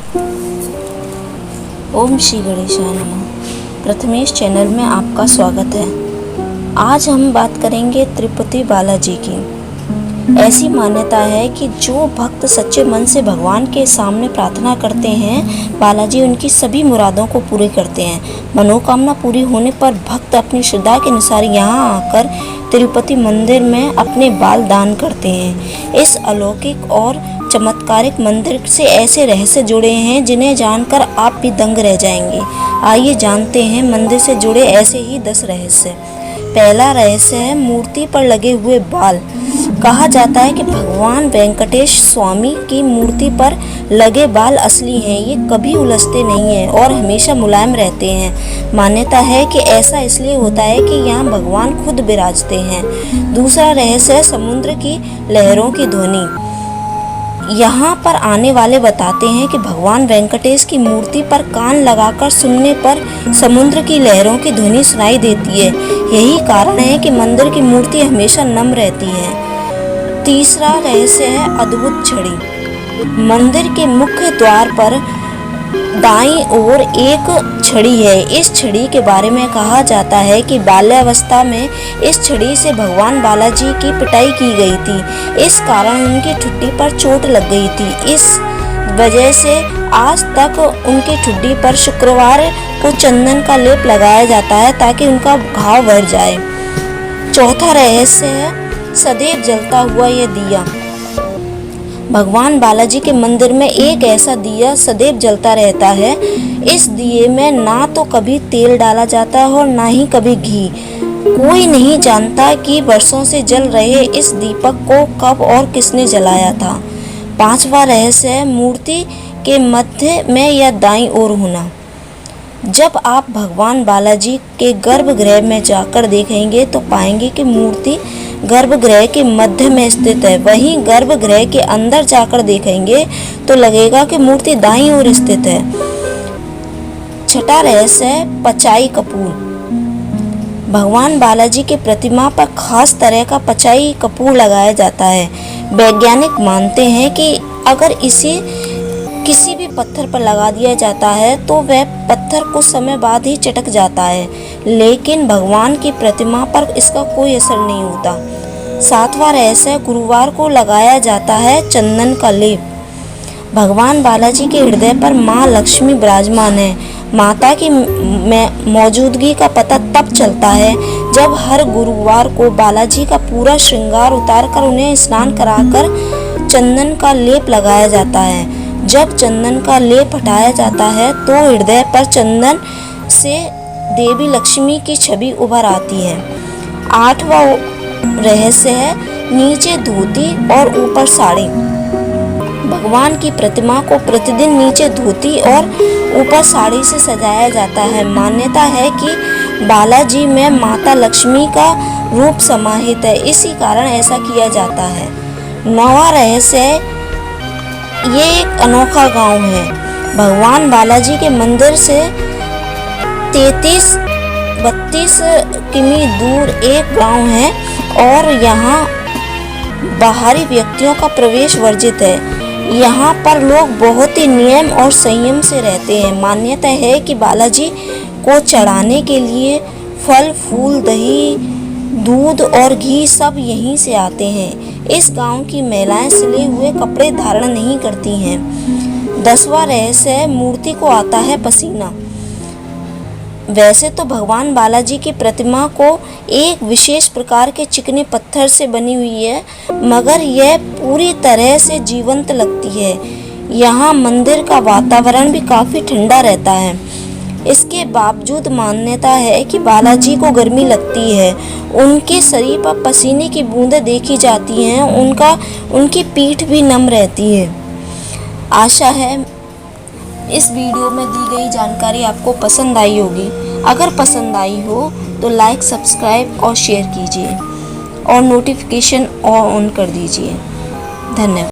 ओम श्री गणेशाय नमः। प्रथमेश चैनल में आपका स्वागत है। आज हम बात करेंगे तिरुपति बालाजी की। ऐसी मान्यता है कि जो भक्त सच्चे मन से भगवान के सामने प्रार्थना करते हैं, बालाजी उनकी सभी मुरादों को पूरी करते हैं। मनोकामना पूरी होने पर भक्त अपनी श्रद्धा के अनुसार यहाँ आकर तिरुपति मंदिर में अपने बाल दान करते हैं। इस अलौकिक और चमत्कारिक मंदिर से ऐसे रहस्य जुड़े हैं जिन्हें जानकर आप भी दंग रह जाएंगे। आइए जानते हैं मंदिर से जुड़े ऐसे ही 10 रहस्य। पहला रहस्य है मूर्ति पर लगे हुए बाल। कहा जाता है कि भगवान वेंकटेश स्वामी की मूर्ति पर लगे बाल असली हैं, ये कभी उलझते नहीं हैं और हमेशा मुलायम रहते हैं। मान्यता है कि ऐसा इसलिए होता है कि यहाँ भगवान खुद विराजते हैं। दूसरा रहस्य है समुद्र की लहरों की ध्वनि। यहाँ पर आने वाले बताते हैं कि भगवान वेंकटेश की मूर्ति पर कान लगाकर सुनने पर समुद्र की लहरों की ध्वनि सुनाई देती है। यही कारण है कि मंदिर की मूर्ति हमेशा नम रहती है। तीसरा रहस्य है अद्भुत छड़ी। मंदिर के मुख्य द्वार पर दाईं ओर एक छड़ी है। इस छड़ी के बारे में कहा जाता है कि बाल्यावस्था में इस छड़ी से भगवान बालाजी की पिटाई की गई थी। इस कारण उनकी ठुड्डी पर चोट लग गई थी। इस वजह से आज तक उनकी ठुड्डी पर शुक्रवार को चंदन का लेप लगाया जाता है ताकि उनका घाव भर जाए। चौथा रहस्य है सदैव जलता हुआ यह दिया। भगवान बालाजी के मंदिर में एक ऐसा दिया सदैव जलता रहता है। इस दिए में ना तो कभी तेल डाला जाता है और ना ही कभी घी। कोई नहीं जानता कि वर्षों से जल रहे इस दीपक को कब और किसने जलाया था। पांचवा रहस्य है मूर्ति के मध्य में या दाईं ओर होना। जब आप भगवान बालाजी के गर्भगृह में जाकर देखेंगे तो पाएंगे कि मूर्ति गर्भगृह के मध्य में स्थित है। वहीं गर्भगृह के अंदर जाकर देखेंगे तो लगेगा कि मूर्ति दाईं ओर स्थित है। छठा रहस्य है पचाई कपूर। भगवान बालाजी के प्रतिमा पर खास तरह का पचाई कपूर लगाया जाता है। वैज्ञानिक मानते हैं कि अगर इसे किसी भी पत्थर पर लगा दिया जाता है तो वह पत्थर कुछ समय बाद ही चटक जाता है, लेकिन भगवान की प्रतिमा पर इसका कोई असर नहीं होता। सातवां रहस्य गुरुवार को लगाया जाता है चंदन का लेप। भगवान बालाजी के हृदय पर माँ लक्ष्मी विराजमान है। माता की मौजूदगी का पता तब चलता है जब हर गुरुवार को बालाजी का पूरा श्रृंगार उतारकर उन्हें स्नान कराकर चंदन का लेप लगाया जाता है। जब चंदन का लेप हटाया जाता है तो हृदय पर चंदन से देवी लक्ष्मी की छवि उभर आती है। आठवां रहस्य है नीचे धोती और ऊपर साड़ी। भगवान की प्रतिमा को प्रतिदिन नीचे धोती और ऊपर साड़ी से सजाया जाता है। मान्यता है कि बालाजी में माता लक्ष्मी का रूप समाहित है, इसी कारण ऐसा किया जाता है। नौवां रहस्य है ये एक अनोखा गांव है। भगवान बालाजी के मंदिर से 32 किमी दूर एक गांव है और यहाँ बाहरी व्यक्तियों का प्रवेश वर्जित है। यहाँ पर लोग बहुत ही नियम और संयम से रहते हैं। मान्यता है कि बालाजी को चढ़ाने के लिए फल, फूल, दही, दूध और घी सब यहीं से आते हैं। इस गांव की महिलाएं सिले हुए कपड़े धारण नहीं करती हैं। 10वां रहस्य है मूर्ति को आता है पसीना। वैसे तो भगवान बालाजी की प्रतिमा को एक विशेष प्रकार के चिकने पत्थर से बनी हुई है, मगर यह पूरी तरह से जीवंत लगती है। यहाँ मंदिर का वातावरण भी काफी ठंडा रहता है। इसके बावजूद मान्यता है कि बालाजी को गर्मी लगती है। उनके शरीर पर पसीने की बूंदें देखी जाती हैं। उनकी पीठ भी नम रहती है। आशा है इस वीडियो में दी गई जानकारी आपको पसंद आई होगी। अगर पसंद आई हो तो लाइक, सब्सक्राइब और शेयर कीजिए और नोटिफिकेशन ऑन कर दीजिए। धन्यवाद।